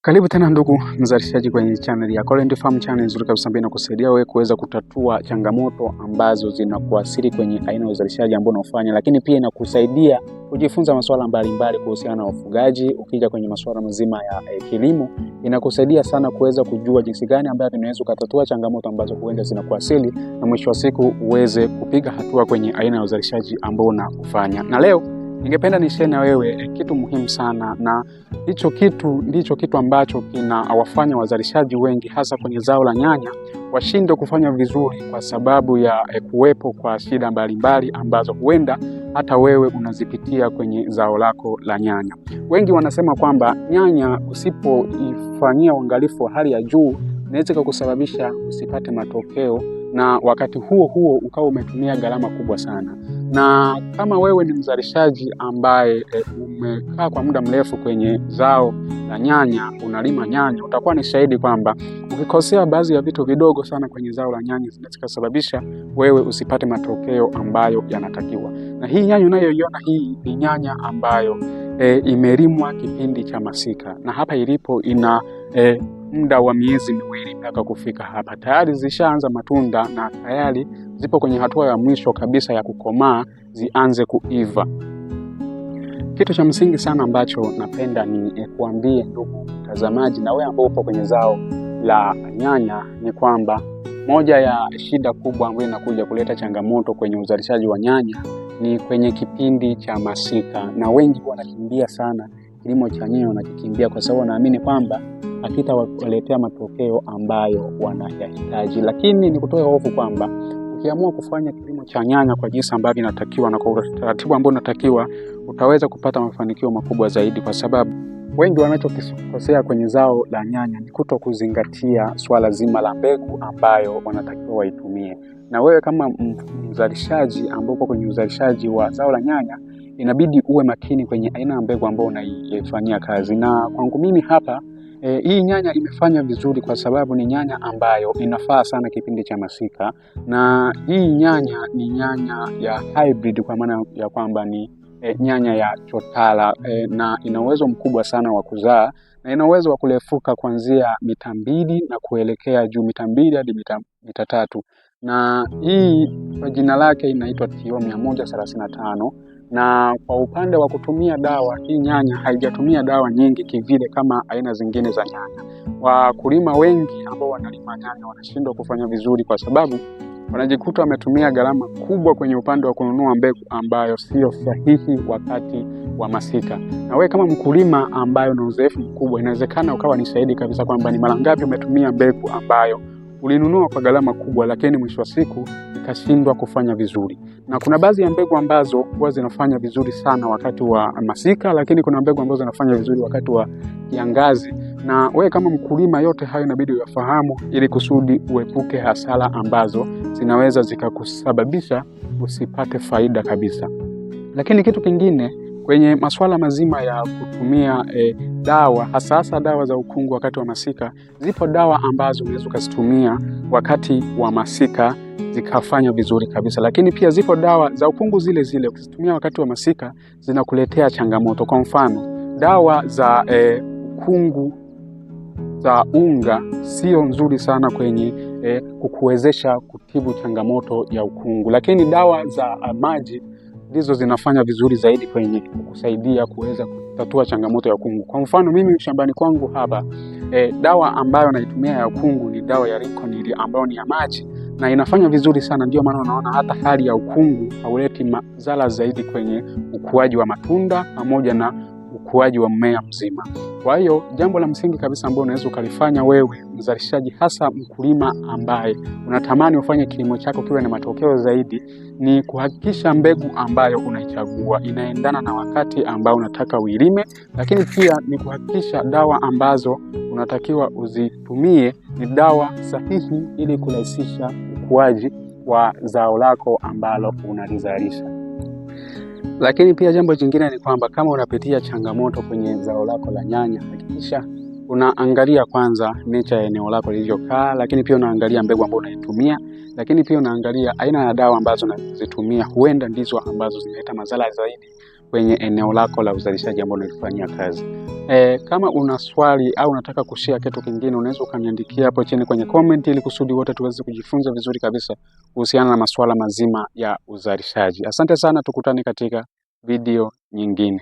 Karibu tena ndugu mzalishaji kwenye channel ya Current Farm Channel nzuri kabisa ambayo inakusaidia wewe kuweza kutatua changamoto ambazo zinakuathiri kwenye aina ya uzalishaji ambao unafanya, lakini pia inakusaidia kujifunza masuala mbalimbali kuhusiana na ufugaji. Ukija kwenye masuala mazima ya kilimo, inakusaidia sana kuweza kujua jinsi gani ambavyo unaweza kutatua changamoto ambazo huenda zinakuathiri na mwisho wa siku uweze kupiga hatua kwenye aina ya uzalishaji ambao unafanya. Na leo ningependa nishare na wewe kitu muhimu sana, na ndicho kitu ambacho kinawafanya wazalishaji wengi hasa kwenye zao la nyanya washinde kufanya vizuri kwa sababu ya kuwepo kwa shida mbalimbali ambazo huenda hata wewe unazipitia kwenye zao lako la nyanya. Wengi wanasema kwamba nyanya usipoifanyia uangalifu wa hali ya juu inaweza kukusababisha usipate matokeo, na wakati huo huo ukawa umetumia gharama kubwa sana. Na kama wewe ni mzalishaji ambaye umekaa kwa muda mrefu kwenye zao la nyanya, unalima nyanya, utakuwa ni shahidi kwamba ukikosea baadhi ya vitu vidogo sana kwenye zao la nyanya zinaweza kusababisha wewe usipate matokeo ambayo yanatakiwa. Na hii nyanya unayoiona hii ni nyanya ambayo imelimwa kipindi cha masika, na hapa ilipo ina muda wa miezi miwili mpaka kufika hapa. Tayari zishaanza matunda na tayari zipo kwenye hatua ya mwisho kabisa ya kukomaa zianze kuiva. Kitu cha msingi sana ambacho napenda ni kuambie ndugu mtazamaji na wewe ambao upo kwenye zao la nyanya ni kwamba moja ya shida kubwa ambayo inakuja kuleta changamoto kwenye uzalishaji wa nyanya ni kwenye kipindi cha masika, na wengi wanakimbia sana kilimo cha nyanya, wanakimbia kwa sababu wanaamini kwamba hakitawaletea matokeo ambayo wanayahitaji. Lakini nikutoe hofu kwamba ukiamua kufanya kilimo cha nyanya kwa jinsi ambavyo inatakiwa na kwa utaratibu ambao unatakiwa, utaweza kupata mafanikio makubwa zaidi, kwa sababu wengi wanachokosea kwenye zao la nyanya ni kutokuzingatia swala zima la mbegu ambayo wanatakiwa waitumie. Na wewe kama mzalishaji ambao uko kwenye uzalishaji wa zao la nyanya, inabidi uwe makini kwenye aina ya mbegu ambayo unaifanyia kazi. Na kwangu mimi hapa hii nyanya imefanya vizuri kwa sababu ni nyanya ambayo inafaa sana kipindi cha masika, na hii nyanya ni nyanya ya hybrid kwa maana ya kwamba ni nyanya ya chotara, na ina uwezo mkubwa sana wa kuzaa na ina uwezo wa kurefuka kuanzia mita 2 na kuelekea juu mita 2 hadi mita 3. Na hii kwa jina lake inaitwa TO 135. Na kwa upande wa kutumia dawa, hii nyanya haijatumia dawa nyingi kivile kama aina zingine za nyanya. Wakulima wengi ambao wanalima nyanya wanashindwa kufanya vizuri kwa sababu wanajikuta wametumia gharama kubwa kwenye upande wa kununua mbegu ambayo sio sahihi wakati wa masika. Na wewe kama mkulima ambaye una uzoefu mkubwa, inawezekana ukawa ni shahidi kabisa kwamba ni mara ngapi umetumia mbegu ambayo ulinunua kwa gharama kubwa, lakini mwisho wa siku ikashindwa kufanya vizuri. Na kuna baadhi ya mbegu ambazo huwa zinafanya vizuri sana wakati wa masika, lakini kuna mbegu ambazo zinafanya vizuri wakati wa kiangazi. Na wewe kama mkulima, yote hayo inabidi uyafahamu ili kusudi uepuke hasara ambazo zinaweza zikakusababisha usipate faida kabisa. Lakini kitu kingine kwenye masuala mazima ya kutumia dawa, hasa dawa za ukungu wakati wa masika, zipo dawa ambazo unaweza kuzitumia wakati wa masika zikafanya vizuri kabisa, lakini pia zipo dawa za ukungu zile zile ukizitumia wakati wa masika zinakuletea changamoto. Kwa mfano, dawa za ukungu za unga sio nzuri sana kwenye kukuwezesha kutibu changamoto ya ukungu, lakini dawa za maji ndizo zinafanya vizuri zaidi kwenye kukusaidia kuweza kutatua changamoto ya ukungu. Kwa mfano, mimi shambani kwangu hapa dawa ambayo naitumia ya ukungu ni dawa ya Riconil ambayo ni ya maji na inafanya vizuri sana. Ndio maana unaona hata hali ya ukungu hauleti madhara zaidi kwenye ukuaji wa matunda pamoja na ukuaji wa mmea mzima. Kwa hiyo jambo la msingi kabisa ambalo unaweza ukalifanya wewe mzalishaji, hasa mkulima ambaye unatamani ufanye kilimo chako kiwe na matokeo zaidi, ni kuhakikisha mbegu ambayo unaichagua inaendana na wakati ambao unataka uilime, lakini pia ni kuhakikisha dawa ambazo unatakiwa uzitumie ni dawa sahihi ili kurahisisha ukuaji wa zao lako ambalo unalizalisha. Lakini pia jambo jingine ni kwamba kama unapitia changamoto kwenye zao lako la nyanya, hakikisha unaangalia kwanza nature ya eneo lako lilivyokaa, lakini pia unaangalia mbegu ambazo unaitumia, lakini pia unaangalia aina ya dawa ambazo unazitumia, huenda ndizo ambazo zinaleta madhara zaidi kwenye eneo lako la uzalishaji ambao unalifanyia kazi. Kama una swali au unataka kushare kitu kingine, unaweza ukaniandikia hapo chini kwenye comment, ili kusudi wote tuweze kujifunza vizuri kabisa kuhusiana na masuala mazima ya uzalishaji. Asante sana, tukutane katika video nyingine.